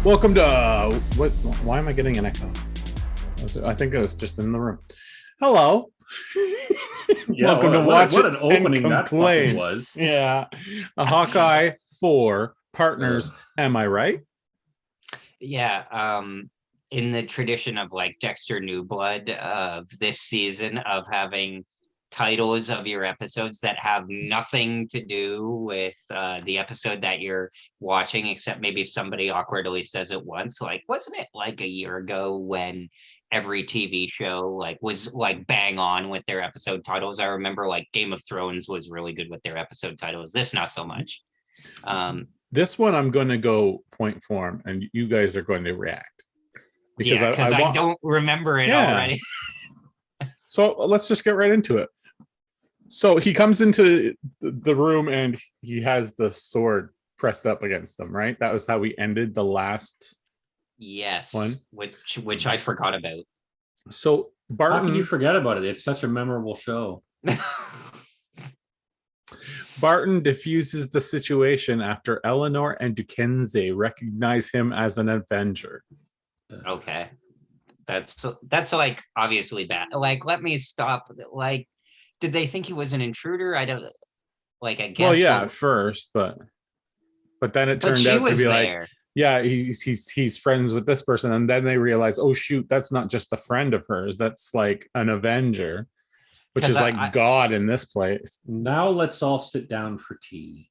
Welcome to what? Why am I getting an echo? I think it was just in the room. Hello. Yeah, Welcome to Watch what It an and opening that fucking Complain. was. Yeah, a Hawkeye 4 partners. Ugh. Am I right? Yeah, in the tradition of like Dexter New Blood of this season of having titles of your episodes that have nothing to do with the episode that you're watching, except maybe somebody awkwardly says it once. Like, wasn't it like a year ago when every TV show like was like bang on with their episode titles? I remember like Game of Thrones was really good with their episode titles. This not so much. This one I'm going to go point form, and you guys are going to react because I don't remember it already. So let's just get right into it. So he comes into the room and he has the sword pressed up against them, right? That was how we ended the last one. Which I forgot about. So Barton, how can you forget about it? It's such a memorable show. Barton diffuses the situation after Eleanor and Duquesne recognize him as an Avenger. Okay. That's like obviously bad. Like, let me stop. Like, did they think he was an intruder? I don't like, I guess. Well, yeah, at first, but then it turned out to be there. Like, yeah, he's friends with this person, and then they realize, oh shoot, that's not just a friend of hers, that's like an Avenger, which is like God in this place. Now let's all sit down for tea.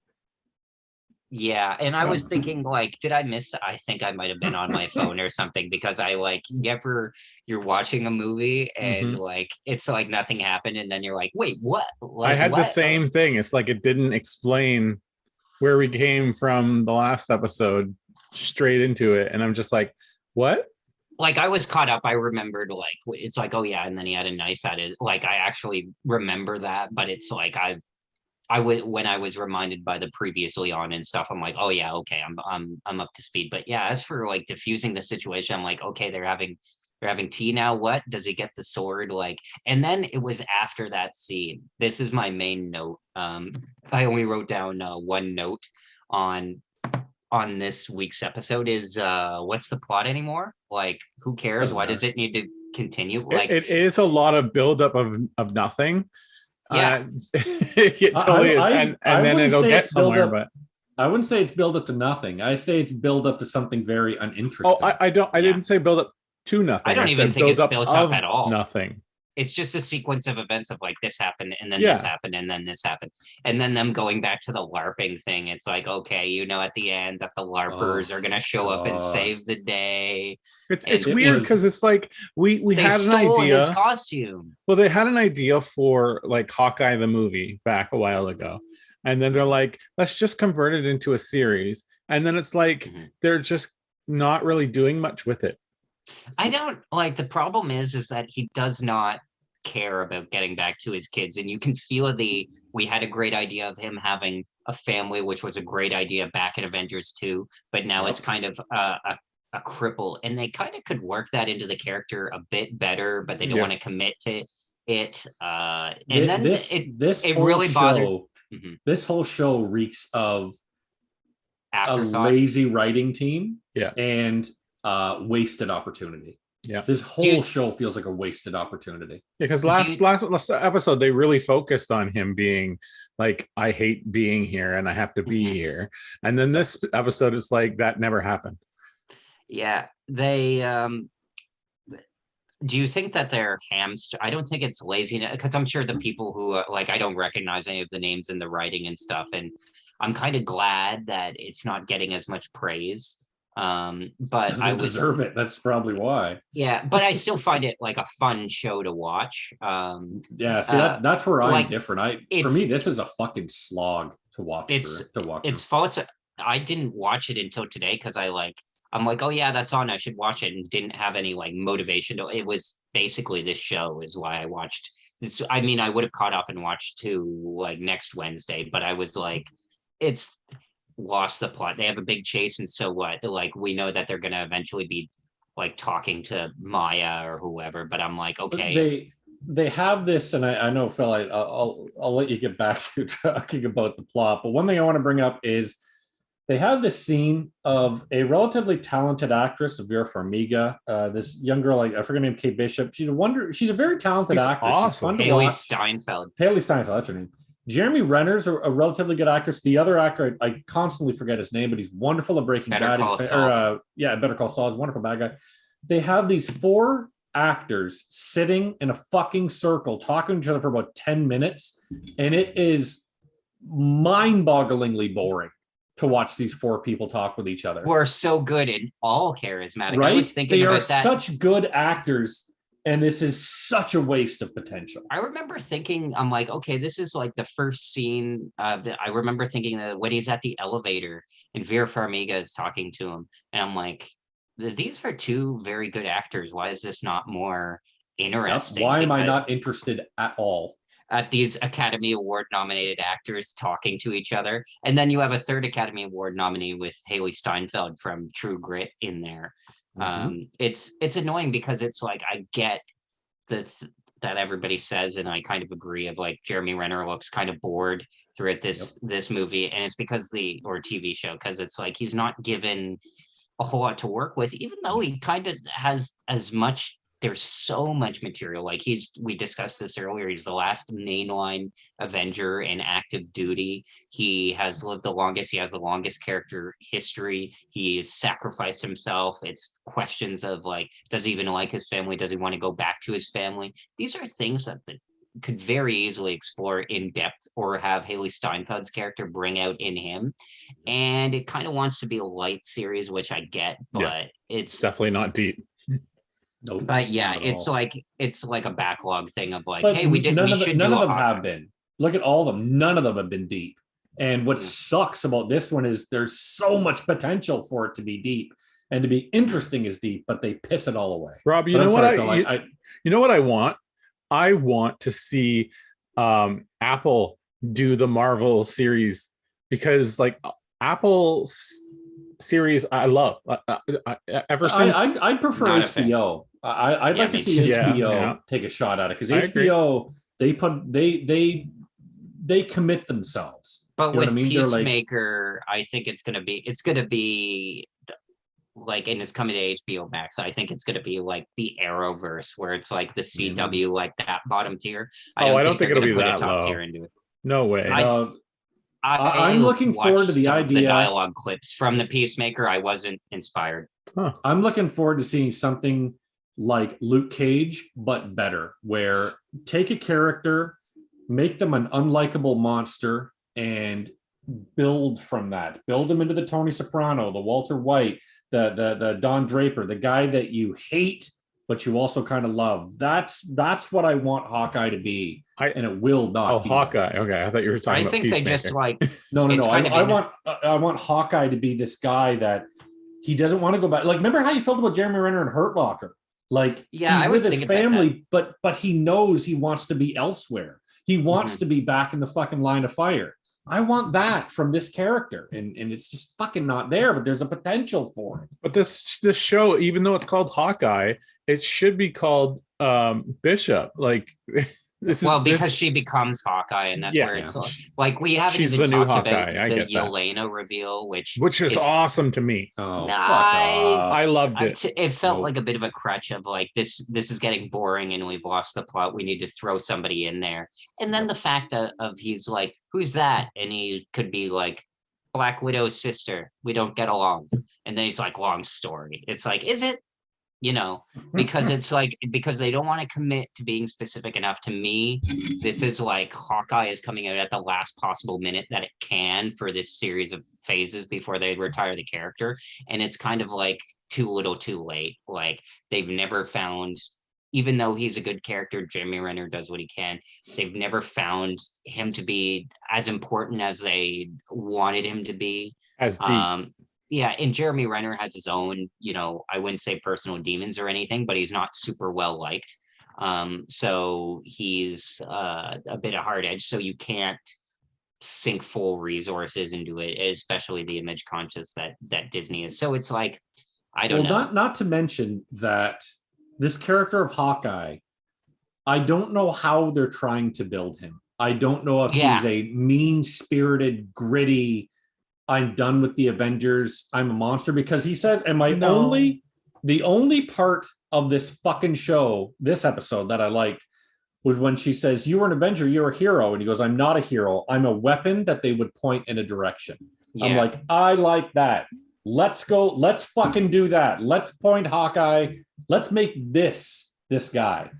Yeah, and I was thinking, like, did I miss? I think I might have been on my phone or something, because I like you're watching a movie and like it's like nothing happened, and then you're like, wait, what? Like, I had the same thing. It's like it didn't explain where we came from the last episode straight into it, and I'm just like, what? Like, I was caught up. I remembered, like, it's like, oh yeah, and then he had a knife at it. Like, I actually remember that, but it's like when I was reminded by the previously on and stuff, I'm like, oh yeah, okay, I'm up to speed. But yeah, as for like diffusing the situation, I'm like, okay, they're having tea now. What does he get the sword? Like, and then it was after that scene. This is my main note. I only wrote down one note on this week's episode is what's the plot anymore? Like, who cares? Why does it need to continue? Like, it is a lot of buildup of nothing. Yeah, it totally is, and then it'll get somewhere. But I wouldn't say it's build up to nothing. I say it's build up to something very uninteresting. Oh, I don't. I didn't say build up to nothing. I don't even think it's built up at all. Nothing. It's just a sequence of events of like this happened, and then this happened, and then this happened, and then them going back to the LARPing thing. It's like, okay, at the end that the LARPers are gonna show up and save the day. It's weird because it's like we had an idea. His costume. Well, they had an idea for like Hawkeye the movie back a while ago, and then they're like, let's just convert it into a series, and then it's like they're just not really doing much with it. I don't like, the problem is that he does not care about getting back to his kids, and you can feel we had a great idea of him having a family, which was a great idea back in Avengers 2, but now it's kind of a cripple, and they kind of could work that into the character a bit better, but they don't want to commit to it. And then it really bothered. This whole show reeks of Afterthought. A lazy writing team, yeah, and wasted opportunity. Yeah, this whole show feels like a wasted opportunity. Yeah, because last episode they really focused on him being like, I hate being here and I have to be here, and then this episode is like that never happened. Yeah, they do you think that they're I don't think it's laziness, because I'm sure the people who like, I don't recognize any of the names in the writing and stuff, and I'm kind of glad that it's not getting as much praise. But I deserve it. That's probably why. Yeah, but I still find it like a fun show to watch. Yeah, see, that's where I'm like, different. For me, this is a fucking slog to watch. It's false. I didn't watch it until today because I'm like, oh yeah, that's on, I should watch it, and didn't have any like motivation. It was basically this show is why I watched this. I mean, I would have caught up and watched 2 like next Wednesday, but I was like, it's lost the plot. They have a big chase, and so what? Like, we know that they're gonna eventually be like talking to Maya or whoever, but I'm like, okay. They have this, and I know, Phil, I'll let you get back to talking about the plot, but one thing I want to bring up is they have this scene of a relatively talented actress, Vera Farmiga. This young girl, I forget her name, Kate Bishop. She's a very talented actress. Awesome. She's fun to Haley watch. Steinfeld. Haley Steinfeld, that's her name. Jeremy Renner's a relatively good actress. The other actor, I constantly forget his name, but he's wonderful at Breaking Bad. Better Call Saul. He's a wonderful bad guy. They have these 4 actors sitting in a fucking circle talking to each other for about 10 minutes, and it is mind-bogglingly boring to watch these 4 people talk with each other. Who are so good and all charismatic. Right? I was thinking they about are that. Such good actors, and this is such a waste of potential. I remember thinking, I'm like, okay, this is like the first scene of I remember thinking that when he's at the elevator and Vera Farmiga is talking to him, and I'm like, these are 2 very good actors. Why is this not more interesting? Yep. Why am I not interested at all? At these Academy Award nominated actors talking to each other. And then you have a 3rd Academy Award nominee with Haley Steinfeld from True Grit in there. Mm-hmm. It's annoying because it's like, I get that everybody says, and I kind of agree, of like Jeremy Renner looks kind of bored throughout this movie. And it's because or TV show, because it's like, he's not given a whole lot to work with, even though he kind of has as much. There's so much material. Like we discussed this earlier. He's the last mainline Avenger in active duty. He has lived the longest. He has the longest character history. He's sacrificed himself. It's questions of like, does he even like his family? Does he want to go back to his family? These are things that could very easily explore in depth, or have Haley Steinfeld's character bring out in him. And it kind of wants to be a light series, which I get, but it's definitely not deep. Nope, but yeah, it's like a backlog thing of like, but hey, none of them have been. Look at all of them. None of them have been deep. And what sucks about this one is there's so much potential for it to be deep and to be interesting as deep, but they piss it all away. Rob, you know what I want? I want to see Apple do the Marvel series, because like Apple's series I love. Ever since I prefer HBO. I'd like to see HBO take a shot at it, because HBO they commit themselves. But with Peacemaker, I think it's gonna be like, and it's coming to HBO Max. I think it's gonna be like the Arrowverse, where it's like the CW, like that bottom tier. I don't think it'll be that top tier into it. No way. I'm looking forward to the idea. The dialogue clips from the Peacemaker, I wasn't inspired. I'm looking forward to seeing something like Luke Cage, but better, where take a character, make them an unlikable monster, and build from that. Build them into the Tony Soprano, the Walter White, the Don Draper, the guy that you hate but you also kind of love. That's what I want Hawkeye to be, and it will not. Oh, Hawkeye. Okay, I thought you were talking about Peacemaker. They just like no. I want Hawkeye to be this guy that he doesn't want to go back. Like, remember how you felt about Jeremy Renner and Hurt Locker? Like, he's with his family, but he knows he wants to be elsewhere. He wants to be back in the fucking line of fire. I want that from this character, and it's just fucking not there, but there's a potential for it. But this show, even though it's called Hawkeye, it should be called Bishop. Like, because she becomes Hawkeye, and that's where it's like we haven't even talked about the Yelena reveal, which is awesome to me. Oh, I loved it. It felt like a bit of a crutch of like this is getting boring and we've lost the plot. We need to throw somebody in there. And then the fact of he's like, who's that? And he could be like Black Widow's sister. We don't get along. And then he's like, long story. It's like, is it? You know, because it's like, because they don't want to commit to being specific enough. To me, this is like Hawkeye is coming out at the last possible minute that it can for this series of phases before they retire the character. And it's kind of like too little too late. Like, they've never found, even though he's a good character, Jeremy Renner does what he can, they've never found him to be as important as they wanted him to be. As deep. Yeah, and Jeremy Renner has his own, you know, I wouldn't say personal demons or anything, but he's not super well liked. So he's a bit of hard edge. So you can't sink full resources into it, especially the image conscious that Disney is. So it's like, I don't know. Not to mention that this character of Hawkeye, I don't know how they're trying to build him. I don't know if he's a mean-spirited, gritty, I'm done with the Avengers. I'm a monster, because he says, and the only part of this fucking show, this episode that I liked, was when she says, "You were an Avenger, you're a hero," and he goes, "I'm not a hero. I'm a weapon that they would point in a direction." Yeah. I'm like, I like that. Let's go. Let's fucking do that. Let's point Hawkeye. Let's make this guy.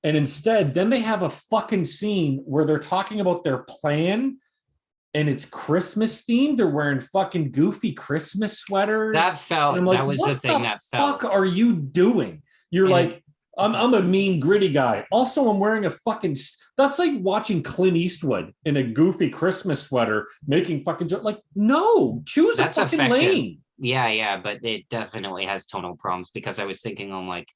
And instead, then they have a fucking scene where they're talking about their plan, and it's Christmas themed. They're wearing fucking goofy Christmas sweaters. That was the thing that felt. What the fuck are you doing? You're like, I'm a mean, gritty guy. Also, I'm wearing a fucking... That's like watching Clint Eastwood in a goofy Christmas sweater making fucking... Like, no, choose a fucking lane. Yeah, but it definitely has tonal problems, because I was thinking, I'm like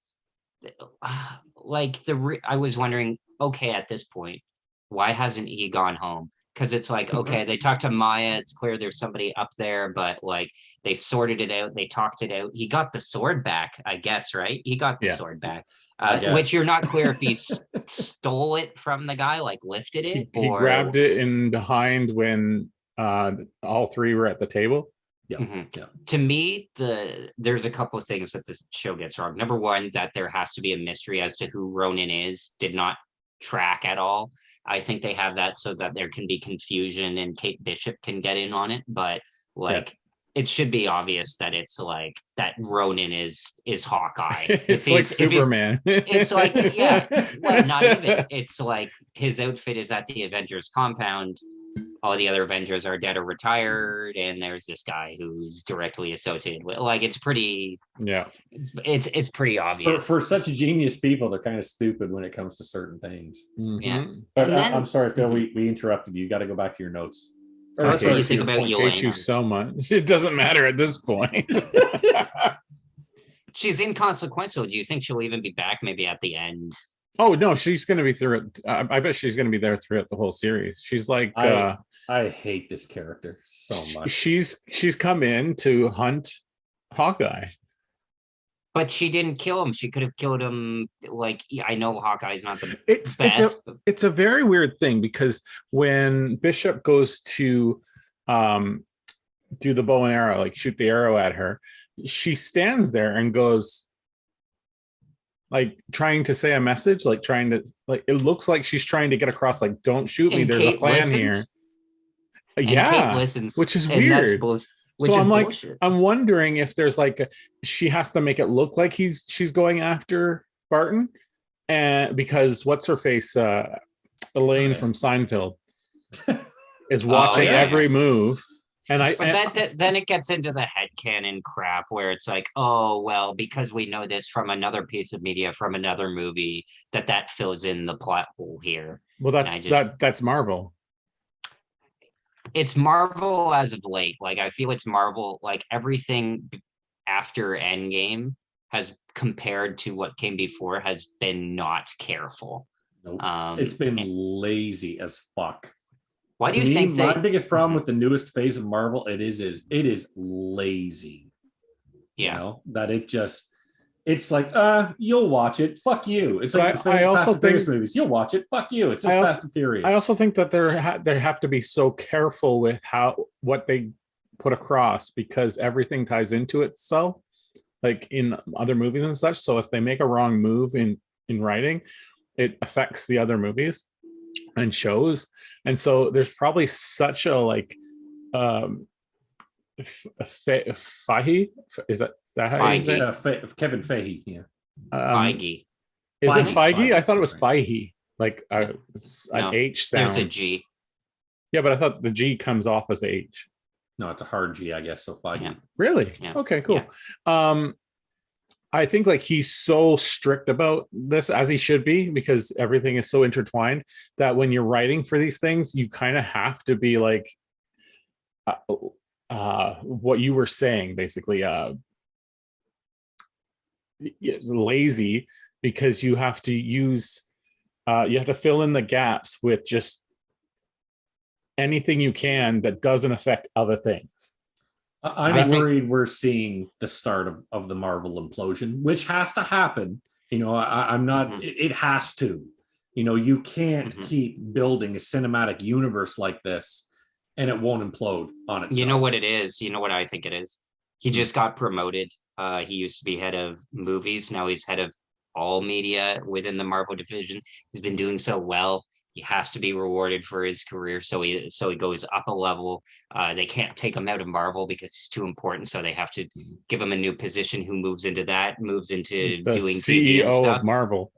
I was wondering, okay, at this point, why hasn't he gone home? Because it's like, okay, they talked to Maya. It's clear there's somebody up there, but like they sorted it out. They talked it out. He got the sword back, I guess, right? He got the sword back. Which you're not clear if he stole it from the guy, like lifted it. He grabbed it in behind when all three were at the table. Yeah. Mm-hmm. Yeah. To me, there's a couple of things that this show gets wrong. Number one, that there has to be a mystery as to who Ronan is. Did not track at all. I think they have that so that there can be confusion and Kate Bishop can get in on it. But it should be obvious that it's like that Ronan is Hawkeye. It's like Superman. It's like, not even. It's like his outfit is at the Avengers compound. All the other Avengers are dead or retired, and there's this guy who's directly associated with. Like, it's pretty. Yeah. It's pretty obvious for such genius people. They're kind of stupid when it comes to certain things. Mm-hmm. Yeah. But I'm sorry, Phil. We interrupted you. You got to go back to your notes. That's what you think about Yelena. You so much. It doesn't matter at this point. She's inconsequential. Do you think she'll even be back? Maybe at the end. Oh no, she's going to be through it. I bet she's going to be there throughout the whole series. She's like, I hate this character so much. She's come in to hunt Hawkeye, but she didn't kill him. She could have killed him. Like, I know Hawkeye's not the best. It's a very weird thing, because when Bishop goes to do the bow and arrow, like shoot the arrow at her, she stands there and goes, like trying to say a message, like trying to, like, it looks like she's trying to get across, like, don't shoot me. There's a plan here. Kate listens, which is weird. So I'm like, bullshit. I'm wondering if there's like she has to make it look like she's going after Barton, and because what's her face, Elaine from Seinfeld, is watching every move. Then it gets into the headcanon crap where it's like, oh, well, because we know this from another piece of media, from another movie, that fills in the plot hole here. Well, that's Marvel. It's Marvel as of late. Like, I feel it's Marvel, like everything after Endgame has, compared to what came before, has been not careful. Nope. It's been lazy as fuck. Why do you think my biggest problem with the newest phase of Marvel, it is lazy. Yeah. You know, that it's like, you'll watch it. Fuck you. It's like I also think Furious movies. You'll watch it. Fuck you. It's just Fast and Furious. I also think that they have to be so careful with what they put across, because everything ties into itself, like in other movies and such. So if they make a wrong move in writing, it affects the other movies and shows. And so there's probably such a like Feige, is that how you say it? Kevin Feige, yeah. Feige. Is it Feige? I thought it was Feige, like an H sound. There's a G. Yeah, but I thought the G comes off as H. No, it's a hard G, I guess. So Feige. Yeah. Really? Yeah. Okay, cool. Yeah. I think like he's so strict about this, as he should be, because everything is so intertwined, that when you're writing for these things, you kind of have to be like what you were saying, basically lazy, because you have to use you have to fill in the gaps with just anything you can that doesn't affect other things. I'm worried we're seeing the start of the Marvel implosion, which has to happen. You know, I'm not, it has to. You know, you can't keep building a cinematic universe like this and it won't implode on itself. You know what it is? You know what I think it is? He just got promoted. He used to be head of movies. Now he's head of all media within the Marvel division. He's been doing so well. He has to be rewarded for his career. So he goes up a level. They can't take him out of Marvel because he's too important. So they have to give him a new position who moves into doing CEO TV and stuff. of Marvel.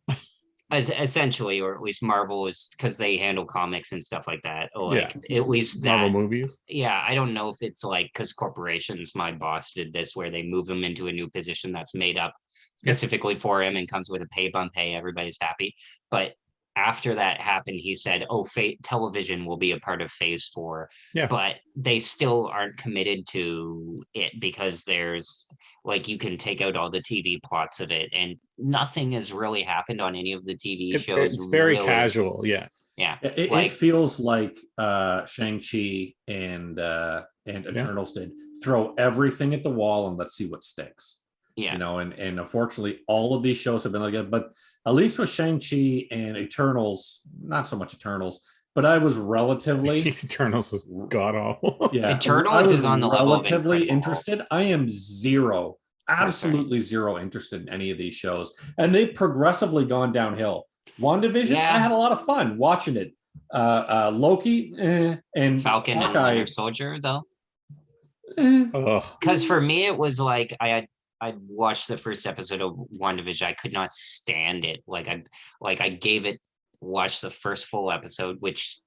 Essentially, or at least Marvel is, because they handle comics and stuff like that. Like at least Marvel movies. Yeah, I don't know if it's like because corporations. My boss did this where they move him into a new position that's made up specifically for him and comes with a pay bump. Hey, everybody's happy. But after that happened, he said, "Oh, television will be a part of Phase 4." Yeah, but they still aren't committed to it because there's like you can take out all the TV plots of it, and nothing has really happened on any of the TV shows. It's very casual. Yes. Yeah. It feels like Shang-Chi and Eternals did. Throw everything at the wall and let's see what sticks. Yeah. You know, and unfortunately, all of these shows have been like that. But at least with Shang-Chi and Eternals, not so much Eternals, but I was relatively Eternals was god awful. Yeah, Eternals is on the level of relatively interested. I am absolutely zero interested in any of these shows, and they've progressively gone downhill. WandaVision, I had a lot of fun watching it. Loki and Falcon Hawkeye, and Winter Soldier, though. Because for me, it was like I watched the first episode of WandaVision. I could not stand it. I gave it. Watch the first full episode, which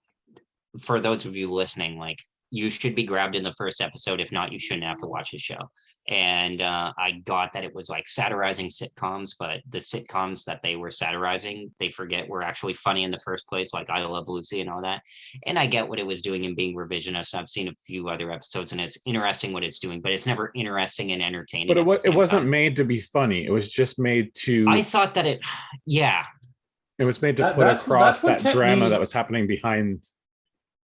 for those of you listening, like you should be grabbed in the first episode. If not, you shouldn't have to watch the show. And I got that it was like satirizing sitcoms, but the sitcoms that they were satirizing, they forget were actually funny in the first place, like I Love Lucy and all that. And I get what it was doing and being revisionist. I've seen a few other episodes and it's interesting what it's doing, but it's never interesting and entertaining. But it wasn't made to be funny. It was just made to. I thought that it was made to put across that drama that was happening behind.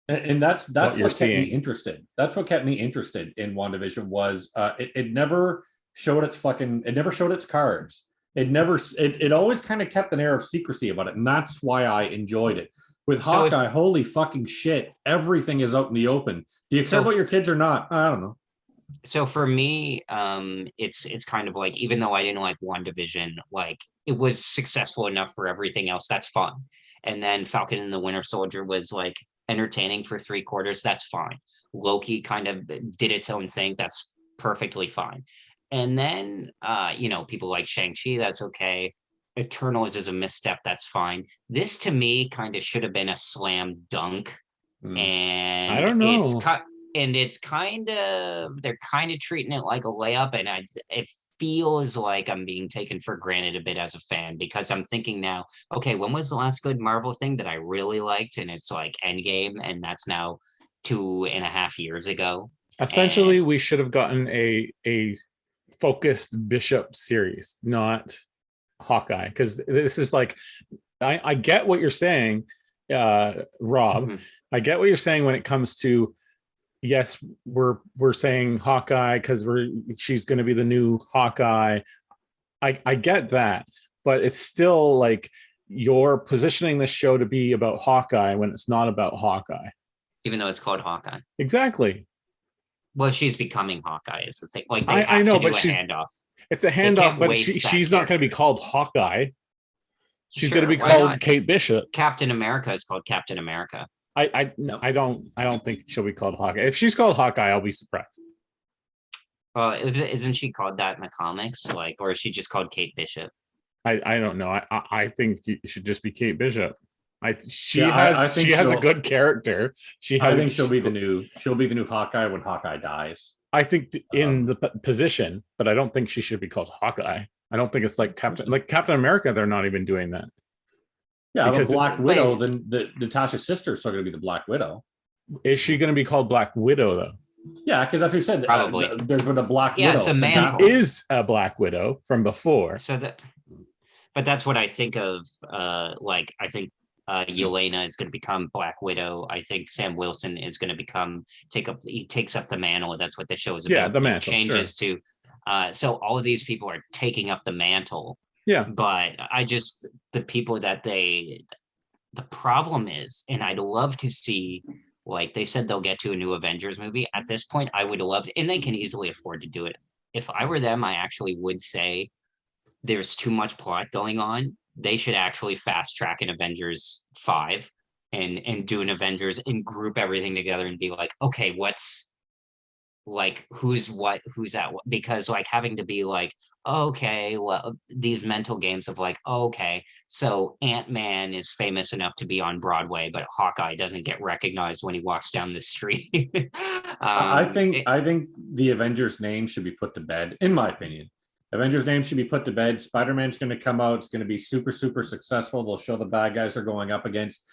And that's what kept me interested. That's what kept me interested in WandaVision was it never showed its cards. It always kind of kept an air of secrecy about it. And that's why I enjoyed it. With Hawkeye, holy fucking shit, everything is out in the open. Do you care about your kids or not? I don't know. So for me, it's kind of like, even though I didn't like WandaVision, like it was successful enough for everything else. That's fun. And then Falcon and the Winter Soldier was like entertaining for 3/4. That's fine. Loki kind of did its own thing. That's perfectly fine. And then, people like Shang-Chi, that's okay. Eternals is a misstep. That's fine. This to me kind of should have been a slam dunk. And I don't know. They're kind of treating it like a layup. And it feels like I'm being taken for granted a bit as a fan, because I'm thinking now, okay, when was the last good Marvel thing that I really liked? And it's like Endgame, and that's now 2.5 years ago. Essentially, we should have gotten a focused Bishop series, not Hawkeye, because this is like, I get what you're saying, Rob. Mm-hmm. I get what you're saying when it comes to, yes, we're saying Hawkeye because she's going to be the new Hawkeye. I get that, but it's still like you're positioning this show to be about Hawkeye when it's not about Hawkeye. Even though it's called Hawkeye. Exactly. Well, she's becoming Hawkeye is the thing. Like I know, but handoff. It's a handoff, but she's not going to be called Hawkeye. She's going to be called Kate Bishop. Captain America is called Captain America. I don't think she'll be called Hawkeye. If she's called Hawkeye, I'll be surprised. Isn't she called that in the comics? Like, or is she just called Kate Bishop? I don't know. I think it should just be Kate Bishop. She has a good character. I think she'll be the new Hawkeye when Hawkeye dies. I think in the position, but I don't think she should be called Hawkeye. I don't think it's like Captain America. They're not even doing that. Yeah, because Black Widow, then Natasha's sister is still going to be the Black Widow. Is she going to be called Black Widow though? Yeah, because that's what you said. Probably. There's been a Black Widow. Yeah, it's a mantle. Is a Black Widow from before. But that's what I think of. I think Yelena is going to become Black Widow. I think Sam Wilson is going to takes up the mantle. That's what the show is about. Yeah, the mantle changes to. So all of these people are taking up the mantle. Yeah. But the people that the problem is, and I'd love to see Like they said they'll get to a new Avengers movie. At this point, I would love, and they can easily afford to do it. If I were them, I actually would say there's too much plot going on. They should actually fast track an Avengers 5 and do an Avengers and group everything together and be like, okay, what's like who's what, who's at what, because like having to be like, okay, well, these mental games of like, okay, so Ant-Man is famous enough to be on Broadway, but Hawkeye doesn't get recognized when he walks down the street. I think the Avengers name should be put to bed, in my opinion. Avengers name should be put to bed. Spider-Man's going to come out. It's going to be super, super successful. They'll show the bad guys they're going up against.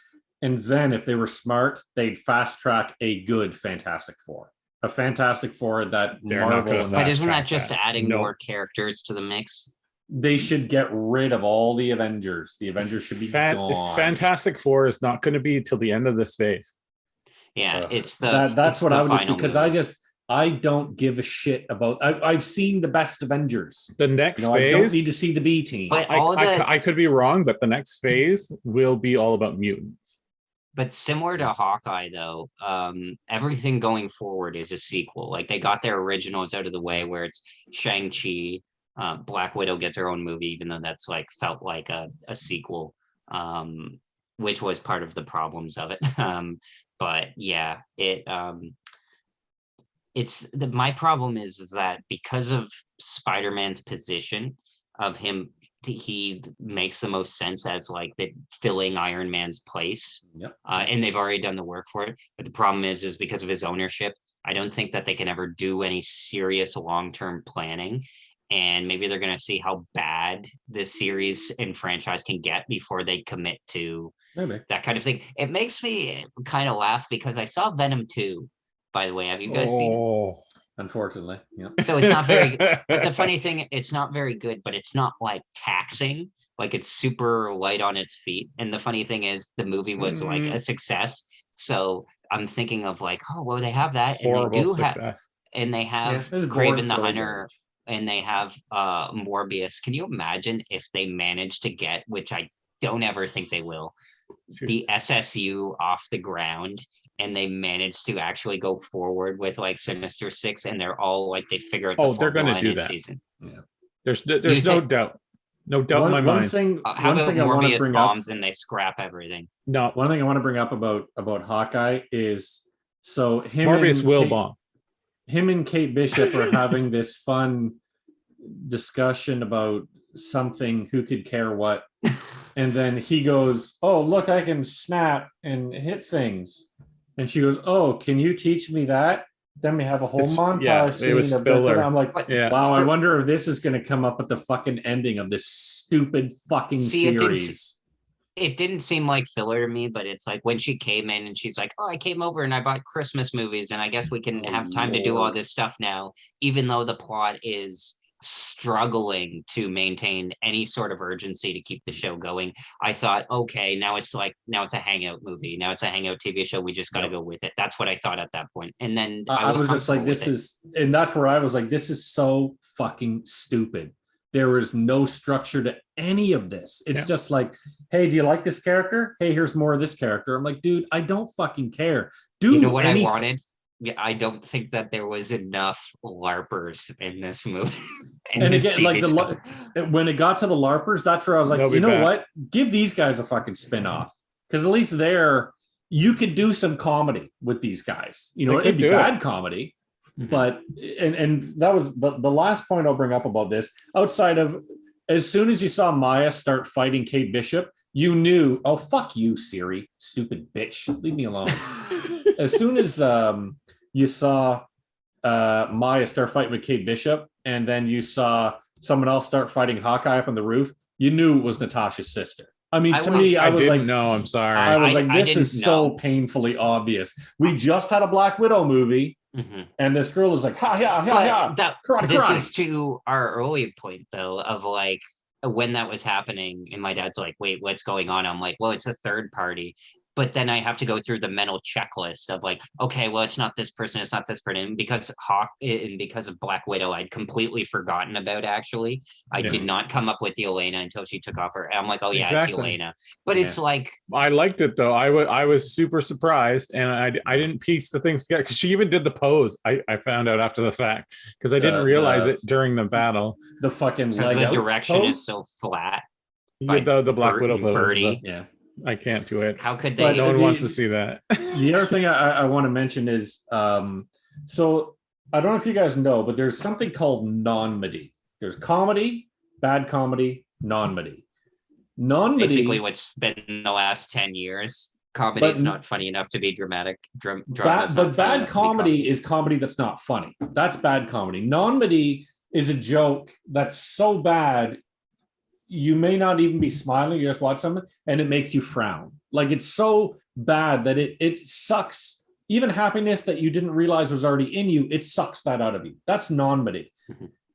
And then if they were smart, they'd fast track a good Fantastic Four. A Fantastic Four that Marvel... But isn't that just adding more characters to the mix? They should get rid of all the Avengers. The Avengers should be gone. Fantastic Four is not going to be till the end of this phase. Yeah, that's what I would do, because I don't give a shit about. I've seen the best Avengers. The next phase, I don't need to see the B team. But I could be wrong, but the next phase will be all about mutants. But similar to Hawkeye, though, everything going forward is a sequel. Like they got their originals out of the way, where it's Shang-Chi, Black Widow gets her own movie, even though that's like felt like a sequel, which was part of the problems of it. But yeah, my problem is that because of Spider-Man's position of him, he makes the most sense as like the filling Iron Man's place. Yep. And they've already done the work for it. But the problem is because of his ownership, I don't think that they can ever do any serious long-term planning. And maybe they're going to see how bad this series and franchise can get before they commit to that kind of thing. It makes me kind of laugh because I saw Venom 2, by the way. Have you guys seen it? Unfortunately, yeah. So it's not very good. But the funny thing, it's not very good, but it's not like taxing. Like it's super light on its feet. And the funny thing is the movie was like a success. So I'm thinking of like, oh, well, they have that. And they do have, and they have Kraven the Hunter, and they have Morbius. Can you imagine if they manage to get, which I don't ever think they will, the SSU off the ground, and they manage to actually go forward with like Sinister Six, and they're all like they figure out they're going to do that season. Yeah, there's no doubt in my mind. How about Morbius bombs and they scrap everything? No, one thing I want to bring up about Hawkeye is so Morbius will bomb. Him and Kate Bishop are having this fun discussion about something, who could care what, and then he goes, "Oh, look, I can snap and hit things." And she goes, "Oh, can you teach me that?" Then we have a whole montage scene of filler. I'm like, wow, I wonder if this is going to come up at the fucking ending of this stupid fucking series. It didn't seem like filler to me, but it's like when she came in and she's like, "Oh, I came over and I bought Christmas movies, and I guess we can have time to do all this stuff now," even though the plot is struggling to maintain any sort of urgency to keep the show going. I thought, okay, now it's a hangout movie. Now it's a hangout TV show. We just got to go with it. That's what I thought at that point. And then I was just like, and that's where I was like, this is so fucking stupid. There is no structure to any of this. It's just like, hey, do you like this character? Hey, here's more of this character. I'm like, dude, I don't fucking care. You know what I wanted? Yeah, I don't think that there was enough LARPers in this movie. And again, like when it got to the LARPers, that's where I was like, you know what? Give these guys a fucking spin-off. Because at least there, you could do some comedy with these guys. You know, it'd be bad comedy. But and that was the last point I'll bring up about this. Outside of, as soon as you saw Maya start fighting Kate Bishop, you knew, oh, fuck you, Siri, stupid bitch. Leave me alone. As soon as you saw Maya start fighting with Kate Bishop, and then you saw someone else start fighting Hawkeye up on the roof, you knew it was Natasha's sister. I mean, I was like, no, I'm sorry. I was like, this is so painfully obvious. We just had a Black Widow movie, and this girl is like, This is to our earlier point, though, of like when that was happening, and my dad's like, wait, what's going on? I'm like, well, it's a third party. but then I have to go through the mental checklist of like, okay, well, it's not this person, it's not this person. And because of Black Widow, I'd completely forgotten about actually. I did not come up with the Elena until she took off her. I'm like, oh yeah, it's Elena. But it's like, I liked it though. I was super surprised, and I didn't piece the things together because she even did the pose. I found out after the fact because I didn't realize it during the battle. The fucking leg the out direction pose? is so flat. Yeah, the Black Widow pose. Birdie. Yeah. I can't do it. How could they? No one wants to see that. The other thing I want to mention is, so I don't know if you guys know, but there's something called non-midi. There's comedy, bad comedy, non-midi. Non-midi. Basically, what's been the last 10 years. Comedy is not funny enough to be dramatic. But bad comedy is comedy that's not funny. That's bad comedy. Non-midi is a joke that's so bad you may not even be smiling. You just watch something and it makes you frown. Like it's so bad that it sucks. Even happiness that you didn't realize was already in you, it sucks that out of you. That's non-midi.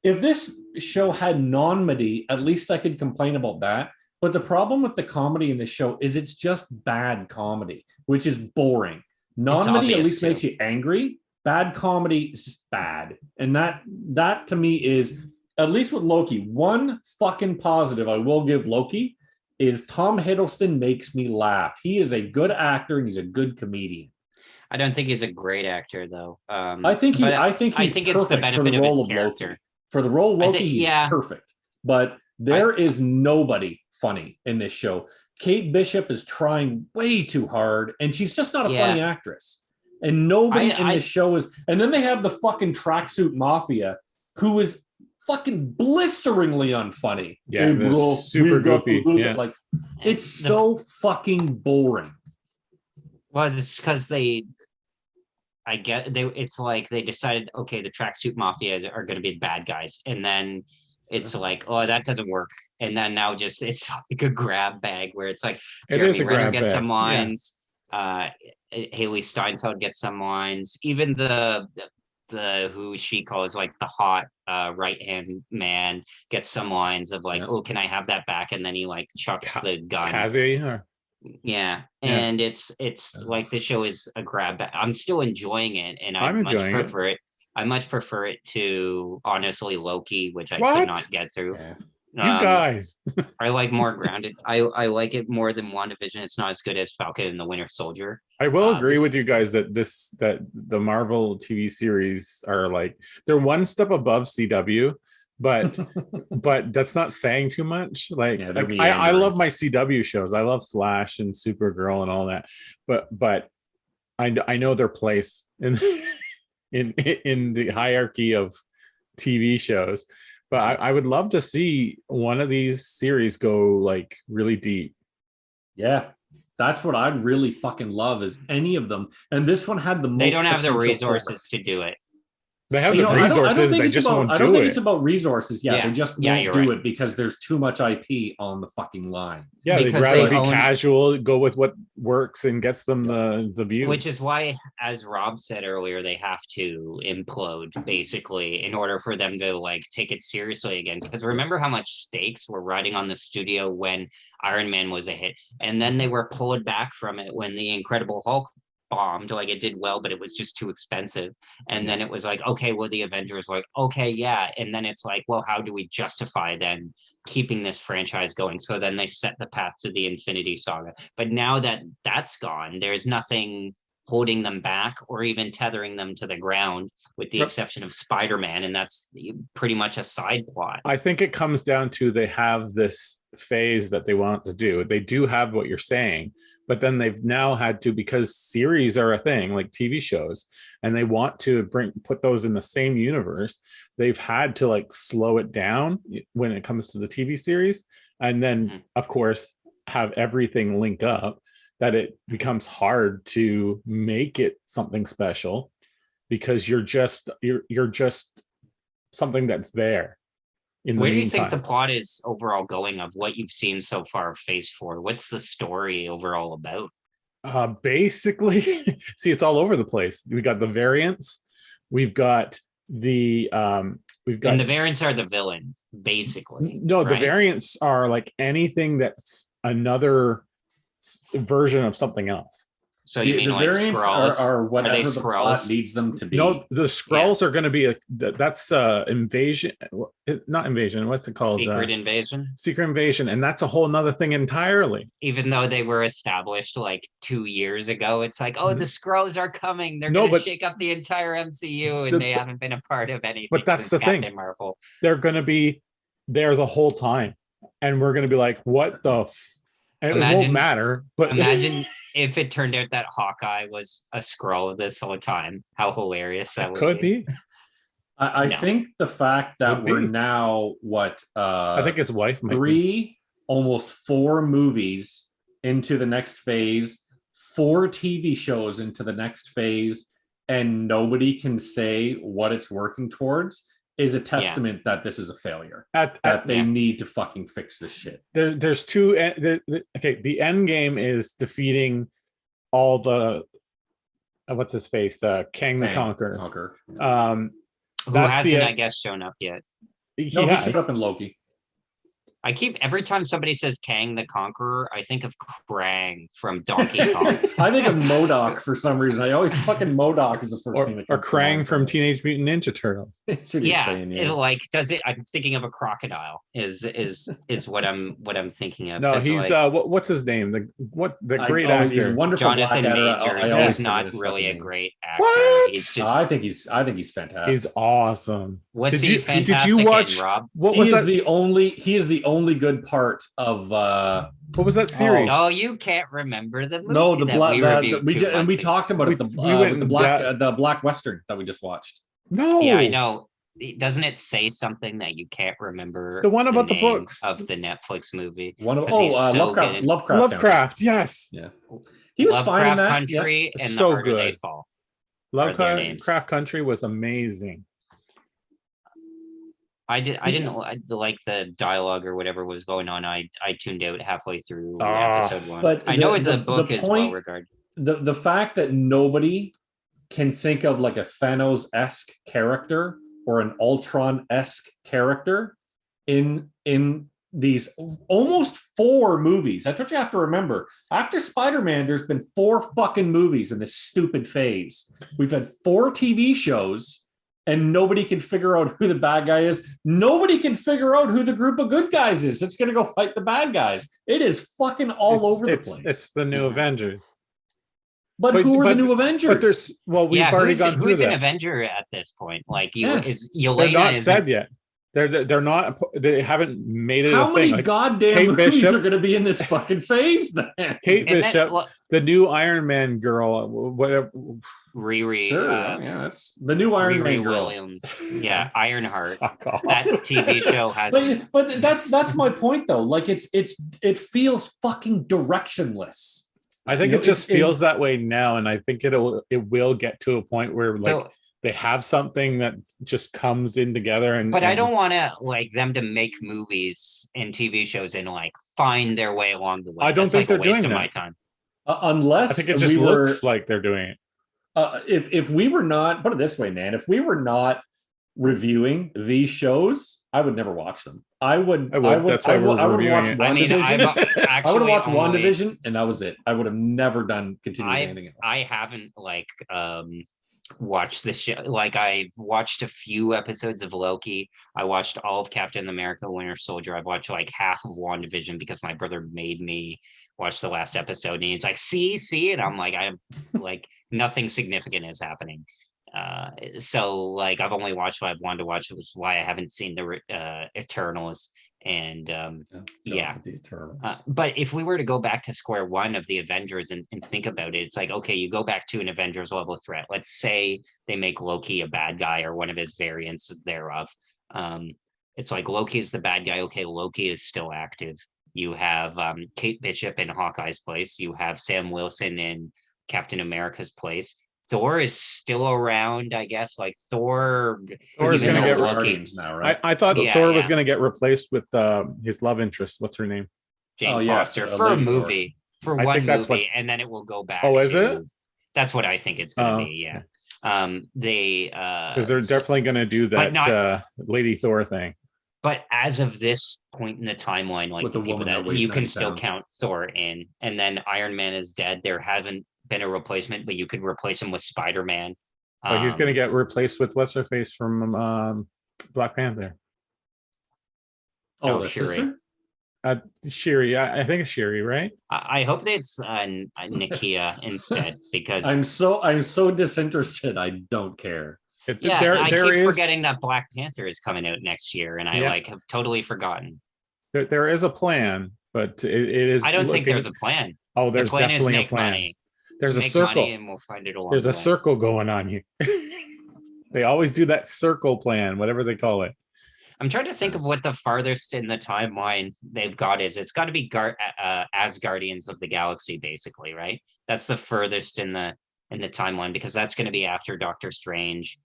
If this show had non-midi, at least I could complain about that. But the problem with the comedy in this show is it's just bad comedy, which is boring. Non-midi at least makes you angry. Bad comedy is just bad. And that to me is, at least with Loki, one fucking positive I will give Loki is Tom Hiddleston makes me laugh. He is a good actor and he's a good comedian. I don't think he's a great actor though. I think it's the benefit of his character. Loki. For the role of Loki, he's perfect. But there is nobody funny in this show. Kate Bishop is trying way too hard, and she's just not a funny actress. And nobody in this show is. And then they have the fucking tracksuit mafia, who is fucking blisteringly unfunny. Yeah, hey, super goofy. Yeah. Like it's so fucking boring. Well, it's because it's like they decided, okay, the tracksuit mafia are going to be the bad guys, and then it's like, oh, that doesn't work, and then now just it's like a grab bag where it's like Jeremy Renner gets some lines, Haley Steinfeld gets some lines, even the who she calls like the hot right hand man gets some lines of like, oh, can I have that back? And then he like chucks the gun. And it's like the show is a grab bag. I'm still enjoying it, and I much prefer it. I much prefer it to honestly Loki, which I could not get through. You guys, I like more grounded. I like it more than WandaVision. It's not as good as Falcon and the Winter Soldier. I will agree with you guys that the Marvel TV series are like they're one step above CW, but that's not saying too much. Like I love my CW shows. I love Flash and Supergirl and all that, but I know their place in the hierarchy of TV shows. But I would love to see one of these series go like really deep. Yeah, that's what I'd really fucking love is any of them. And this one had the most. They don't have the resources to do it. They have the resources. They just won't do it. I don't think it's about resources. Yeah, they just won't do it because there's too much IP on the fucking line. Yeah, they'd rather be casual, go with what works and gets them the views. Which is why, as Rob said earlier, they have to implode basically in order for them to like take it seriously again. Because remember how much stakes were riding on the studio when Iron Man was a hit, and then they were pulled back from it when the Incredible Hulk bombed. Like it did well, but it was just too expensive. And then it was like, okay, well, the Avengers were like, okay, yeah. And then it's like, well, how do we justify then keeping this franchise going? So then they set the path to the Infinity Saga. But now that that's gone, there's nothing holding them back or even tethering them to the ground, with the exception of Spider-Man, and that's pretty much a side plot. I think it comes down to they have this phase that they want to do. They do have what you're saying, but then they've now had to, because series are a thing like TV shows, and they want to put those in the same universe. They've had to like slow it down when it comes to the TV series, and then of course have everything link up, that it becomes hard to make it something special because you're just something that's there. Where do you think the plot is overall going of what you've seen so far of Phase 4? What's the story overall about? Basically, see, it's all over the place. We got the variants. We've got the and the variants are the villains, basically. No, right? The variants are like anything that's another version of something else. So you mean the like variants Skrulls? are whatever the Skrulls? plot needs them to be. No, the Skrulls are going to be that's invasion, not invasion. What's it called? Secret invasion. Secret invasion, and that's a whole nother thing entirely. Even though they were established like 2 years ago, it's like, oh, the Skrulls are coming. They're going to shake up the entire MCU, and they haven't been a part of anything. But that's the Captain thing. Marvel. They're going to be there the whole time, and we're going to be like, what the? And it won't matter. But imagine if it turned out that Hawkeye was a Skrull this whole time. How hilarious that could be. I think the fact that we're now I think his wife might 3, almost 4 movies into the next phase, 4 TV shows into the next phase, and nobody can say what it's working towards is a testament that this is a failure. That they need to fucking fix this shit. There's two. Okay, the end game is defeating all the what's his face, Kang the Conqueror. Who hasn't, I guess, shown up yet? He showed up in Loki. I keep, every time somebody says Kang the Conqueror, I think of Krang from Donkey Kong. I think of MODOK for some reason. I always fucking MODOK is the first thing that comes or Krang from Teenage Mutant Ninja Turtles. I'm thinking of a crocodile is what I'm thinking of. No, he's what's his name? The great actor. He's wonderful. Jonathan Majors is not really a great actor. What? I think he's fantastic. He's awesome. What's he fantastic did you watch in, Rob? What was that? He is the only good part of what was that series? Oh, you can't remember the movie. No, we talked talked about it. The Black Western that we just watched. No, yeah, I know. Doesn't it say something that you can't remember? The one about the books of the Netflix movie. Lovecraft. Yes. Yeah. He was fine in that. Country and so The Harder good. They Fall. Lovecraft Country was amazing. I didn't like the dialogue or whatever was going on. I tuned out halfway through episode 1. But I know the book is well regarded. The fact that nobody can think of like a Thanos-esque character or an Ultron-esque character in these almost 4 movies. That's what you have to remember. After Spider-Man, there's been 4 fucking movies in this stupid phase. We've had 4 TV shows. And nobody can figure out who the bad guy is. Nobody can figure out who the group of good guys is. It's going to go fight the bad guys. It is fucking all over the place. It's the new Avengers. But who are the new Avengers? We've already gone through who's that. an Avenger at this point? Like, is Yelena? They're not said yet. They're not. They haven't made it. How many goddamn Kate movies Bishop, are going to be in this fucking phase? Then Kate Bishop, the new Iron Man girl, whatever. Riri, that's the new Iron Man girl. Williams. Yeah, Ironheart. That TV show has. But that's my point though. Like it feels fucking directionless. I think it just feels that way now, and I think it will get to a point where they have something that just comes in together. But I don't want to like them to make movies and TV shows and like find their way along the way. I don't think they're doing that. My time. Unless I think it just looks like they're doing it. If we were not, put it this way, man, if we were not reviewing these shows, I would never watch them. I would watch WandaVision. I would watch WandaVision, and that was it. I would have never continued anything else. I haven't watched this show. Like, I've watched a few episodes of Loki. I watched all of Captain America: Winter Soldier. I've watched like half of WandaVision because my brother made me watch the last episode, and he's like, see, and I'm like, I'm like, nothing significant is happening. So like, I've only watched what I've wanted to watch, which is why I haven't seen the Eternals. And the Eternals. But if we were to go back to square one of the Avengers and think about it, it's like, okay, you go back to an Avengers level threat. Let's say they make Loki a bad guy or one of his variants thereof. It's like Loki is the bad guy. Okay, Loki is still active. You have Kate Bishop in Hawkeye's place. You have Sam Wilson in Captain America's place. Thor is still around, I guess. Like Thor is going to get Guardians now, right? I thought Thor was going to get replaced with his love interest. What's her name? Jane Foster for a movie, for one movie, and then it will go back. Oh, is it? That's what I think it's going to be. Yeah. Because they're definitely going to do that Lady Thor thing. But as of this point in the timeline, like With the the people woman that that weighs you can 90 still pounds. count Thor in, and then Iron Man is dead. There hasn't been a replacement, but you could replace him with Spider-Man. So he's going to get replaced with what's her face from Black Panther. Oh, the Shuri. sister? Shiri. I think it's Shiri, right? I hope it's Nakia instead, because I'm so disinterested. I don't care. I keep forgetting that Black Panther is coming out next year, and I like have totally forgotten. There is a plan, but it is. I don't think there's a plan. Oh, there's definitely a plan. Money. There's a circle, and we'll find it along there's the a way. circle going on here. They always do that circle plan, whatever they call it. I'm trying to think of what the farthest in the timeline they've got is. It's got to be as Guardians of the Galaxy, basically, right? That's the furthest in the timeline, because that's going to be after Doctor Strange.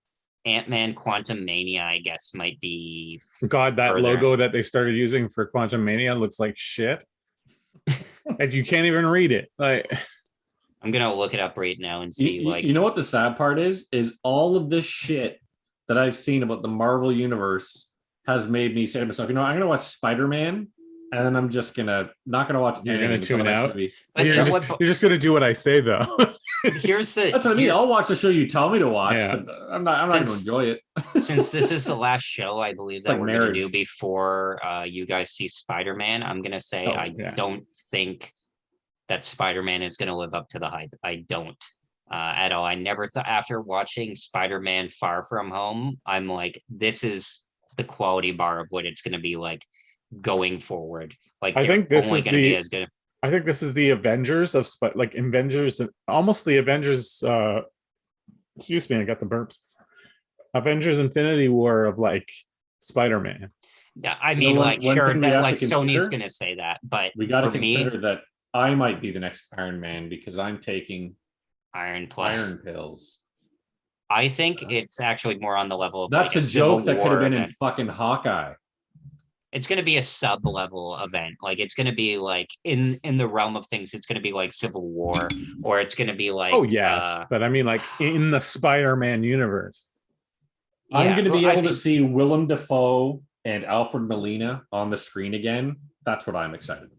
Ant-Man Quantum Mania, I guess, might be God, that further. logo that they started using for Quantum Mania looks like shit. And you can't even read it. Like, I'm gonna look it up right now and see. You know what the sad part is all of this shit that I've seen about the Marvel universe has made me say to myself, I'm gonna watch Spider-Man, and then I'm just not gonna watch. You're gonna tune out. You're just gonna do what I say, though. Here's the. That's what I mean. I'll watch the show you tell me to watch, but I'm not gonna enjoy it. Since this is the last show, I believe that we're gonna do before you guys see Spider-Man, I'm gonna say I don't think that Spider-Man is gonna live up to the hype. I don't at all. I never thought, after watching Spider-Man Far From Home, I'm like, this is the quality bar of what it's gonna be like going forward. Like, I think this is be as good. I think this is the Avengers of Avengers, almost the Avengers. Excuse me, I got the burps. Avengers Infinity War of like Spider-Man. Yeah, I mean, sure, that like Sony's gonna say that, but we got to consider that I might be the next Iron Man because I'm taking iron pills. I think it's actually more on the level of that's like a joke that could have been in fucking Hawkeye. It's going to be a sub-level event. Like, it's going to be like in the realm of things. It's going to be like Civil War, or it's going to be like. Oh yes, but I mean, like in the Spider-Man universe. I'm going to be able to see Willem Dafoe and Alfred Molina on the screen again. That's what I'm excited about.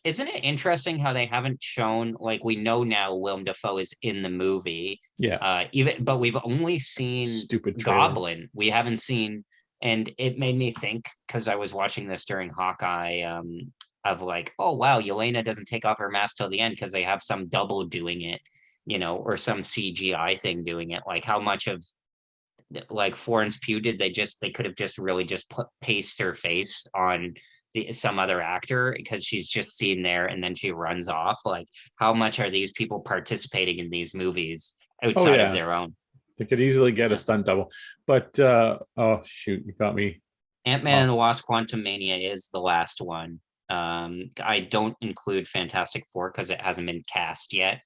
Isn't it interesting how they haven't shown, like, we know now Willem Dafoe is in the movie. Yeah. But we've only seen stupid trailer. Goblin. We haven't seen, and it made me think, because I was watching this during Hawkeye, of like, oh wow, Yelena doesn't take off her mask till the end because they have some double doing it, or some CGI thing doing it. Like, how much of like Florence Pugh did they could have just really just paste her face on some other actor because she's just seen there and then she runs off. Like, how much are these people participating in these movies outside of their own? They could easily get a stunt double, but oh shoot, you got me. Ant-Man and the Wasp: Quantumania is the last one. I don't include Fantastic Four because it hasn't been cast yet.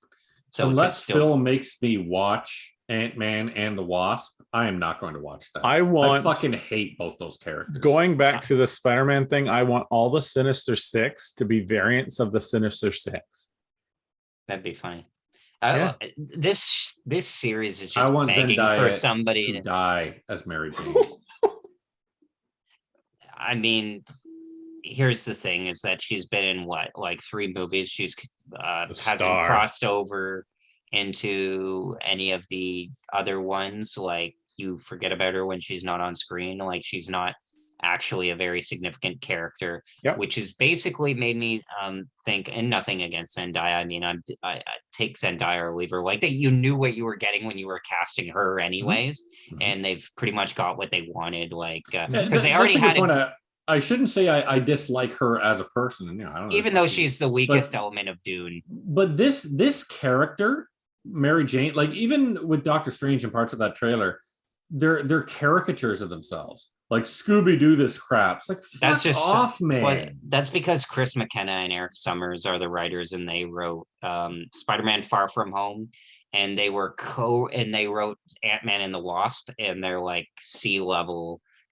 So unless Phil makes me watch Ant-Man and the Wasp, I am not going to watch that. I fucking hate both those characters. Going back to the Spider-Man thing, I want all the Sinister Six to be variants of the Sinister Six. That'd be funny. This series is just I want begging Zendaya for somebody to die as Mary Jane. I mean, here's the thing: is that she's been in like 3 movies. She's hasn't crossed over into any of the other ones. Like, you forget about her when she's not on screen. Like, she's not actually a very significant character, which has basically made me think, and nothing against Zendaya. I mean, I take Zendaya or leave her. Like, that you knew what you were getting when you were casting her anyways, and they've pretty much got what they wanted. Like, because they already had I shouldn't say I dislike her as a person. I don't know, even though she's the weakest element of Dune. But this character, Mary Jane, like even with Doctor Strange and parts of that trailer, they're caricatures of themselves. Like, Scooby-Doo this crap. It's like, that's just off, man. Well, that's because Chris McKenna and Eric Summers are the writers, and they wrote Spider-Man Far From Home, and they wrote Ant-Man and the Wasp, and they're like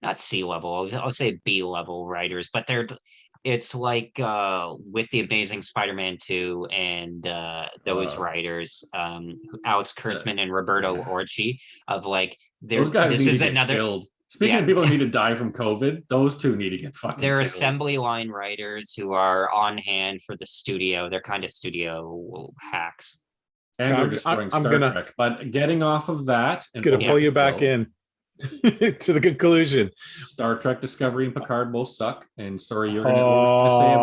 not C-level, I'll say B-level writers, but it's like with the Amazing Spider-Man 2 and those writers, Alex Kurtzman and Roberto Orci, of like, those guys this is another. Speaking of people who need to die from COVID, those two need to get fucking They're killed. assembly line writers who are on hand for the studio. They're kind of studio hacks. And they're destroying Star Trek. But getting off of that, and gonna pull you back in to the conclusion. Star Trek Discovery and Picard both suck. And sorry, you're gonna say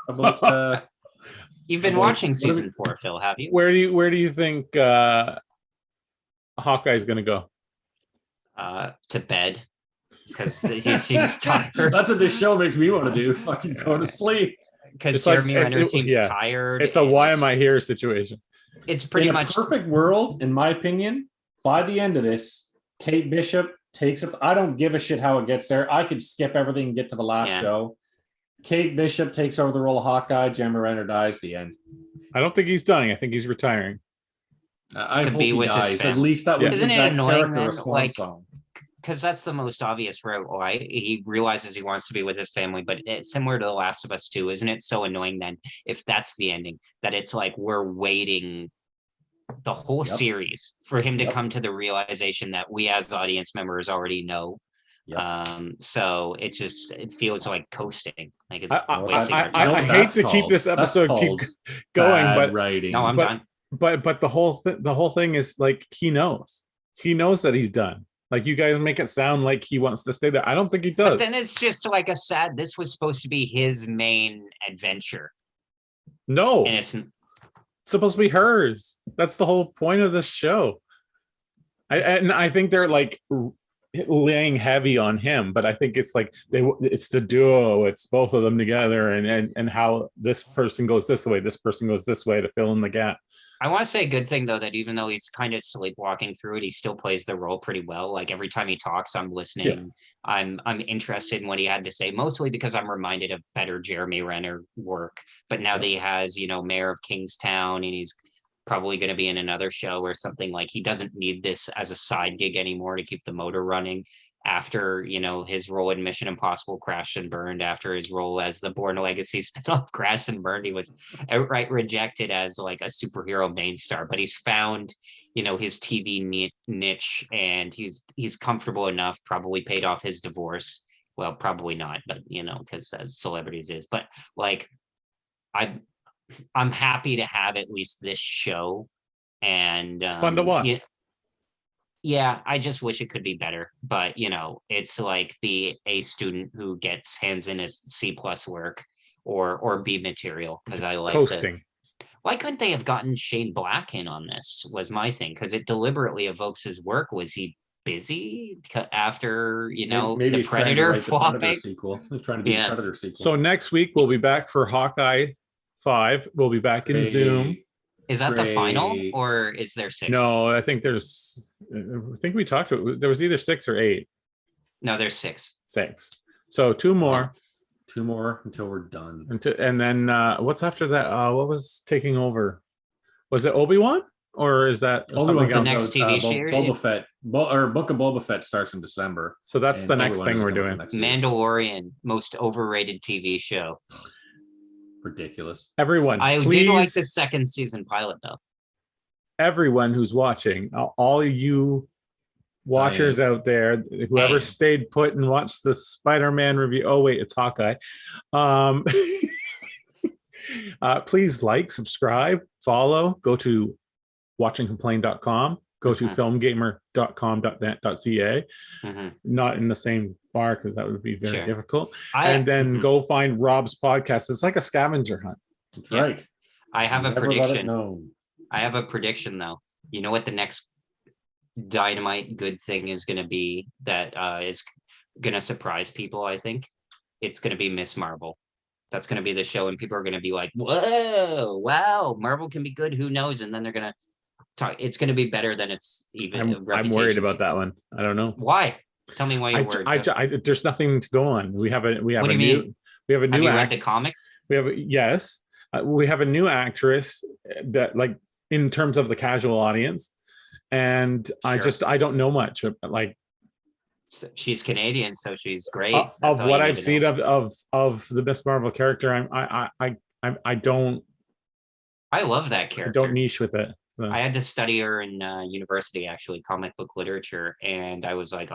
about You've been watching season 4, Phil, have you? Where do you think Hawkeye's gonna go? To bed, because he seems tired. That's what this show makes me want to do. Fucking go to sleep. Because Jeremy Renner seems tired. It's a why am I here situation. It's pretty much a perfect world, in my opinion. By the end of this, Kate Bishop takes it. I don't give a shit how it gets there. I could skip everything and get to the last show. Kate Bishop takes over the role of Hawkeye. Jeremy Renner dies. The end. I don't think he's dying. I think he's retiring. I hope he dies. At least that would Isn't give it that annoying character then, a swan song. Because that's the most obvious route, right? He realizes he wants to be with his family, but it's similar to The Last of Us 2. Isn't it so annoying then, if that's the ending, that it's like we're waiting the whole series for him to come to the realization that we as audience members already know. So it feels like coasting. Like it's wasting our time. I hate to keep this episode keep going, but writing. No, I'm done. But the whole thing is like he knows that he's done. Like you guys make it sound like he wants to stay there. I don't think he does. But then it's just like this was supposed to be his main adventure. No, and it's supposed to be hers. That's the whole point of this show. I think they're like laying heavy on him, but I think it's like it's the duo. It's both of them together, and how this person goes this way, this person goes this way to fill in the gap. I want to say a good thing, though, that even though he's kind of sleepwalking through it, he still plays the role pretty well. Like every time he talks, I'm listening. Yeah. I'm interested in what he had to say, mostly because I'm reminded of better Jeremy Renner work. But now that he has, Mayor of Kingstown, and he's probably going to be in another show or something, like he doesn't need this as a side gig anymore to keep the motor running. After his role in Mission Impossible crashed and burned, after his role as the Bourne Legacy spinoff crashed and burned, he was outright rejected as like a superhero main star. But he's found his TV niche, and he's comfortable enough. Probably paid off his divorce. Well, probably not, but because as celebrities is. But like, I'm happy to have at least this show, and it's fun to watch. Yeah, I just wish it could be better, but it's like the A student who hands in his C+ work or B material, because I like coasting. Why couldn't they have gotten Shane Black in on this? Was my thing, because it deliberately evokes his work. Was he busy after maybe the Predator flopping? He's trying to do the Predator sequel. So next week we'll be back for Hawkeye 5. We'll be back in Zoom. Is that the final, or is there 6? No, I think we talked about, there was either 6 or 8. No, there's 6. 6. So 2 more. 2 more until we're done. And then what's after that? What was taking over? Was it Obi-Wan? Or is that something else? The next TV series? Boba Fett, or Book of Boba Fett starts in December. So that's the next thing we're doing. Mandalorian, most overrated TV show. Ridiculous. Everyone, I did like the 2nd season pilot, though. Everyone who's watching, all you watchers out there, whoever stayed put and watched the Spider-Man review. Oh wait, it's Hawkeye. Please like, subscribe, follow. Go to watchingcomplain.com. Go to filmgamer.com.ca. Not in the same bar, because that would be very difficult. And then go find Rob's podcast. It's like a scavenger hunt. That's right. I have a prediction. I have a prediction, though. You know what the next dynamite good thing is going to be that is going to surprise people? I think it's going to be Miss Marvel. That's going to be the show, and people are going to be like, "Whoa, wow, Marvel can be good. Who knows?" And then they're going to talk. It's going to be better than it's even. I'm worried about that one. I don't know why. Tell me why you're worried. There's nothing to go on. We have a new. Have you read the comics? We have we have a new actress that, like, in terms of the casual audience, and I don't know much. Like, she's Canadian, so she's great. Of what I've seen of the Miss Marvel character, I don't. I love that character. I don't niche with it. So. I had to study her in university, actually, comic book literature, and I was like,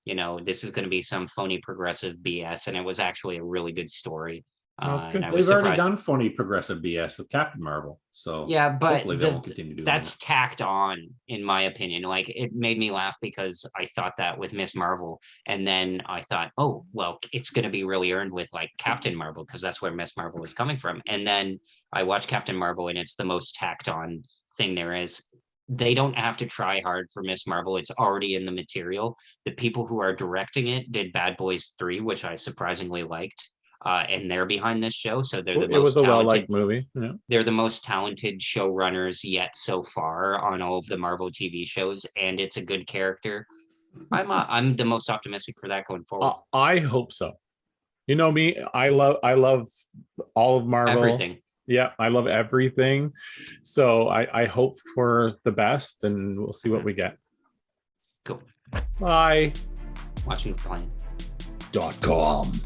this is going to be some phony progressive BS, and it was actually a really good story. That's good. They've already done phony progressive BS with Captain Marvel, so yeah, but hopefully they won't continue doing that's tacked on, in my opinion. Like, it made me laugh because I thought that with Miss Marvel, and then I thought, oh well, it's going to be really earned with like Captain Marvel, because that's where Miss Marvel is coming from. And then I watched Captain Marvel, and it's the most tacked on thing there is. They don't have to try hard for Miss Marvel. It's already in the material. The people who are directing it did Bad Boys 3, which I surprisingly liked. And they're behind this show, so they're the most. It was a well-liked movie. Yeah. They're the most talented showrunners yet so far on all of the Marvel TV shows, and it's a good character. I'm the most optimistic for that going forward. I hope so. You know me, I love all of Marvel. Everything. Yeah, I love everything. So I hope for the best, and we'll see what we get. Cool. Bye. Watching the plane. .com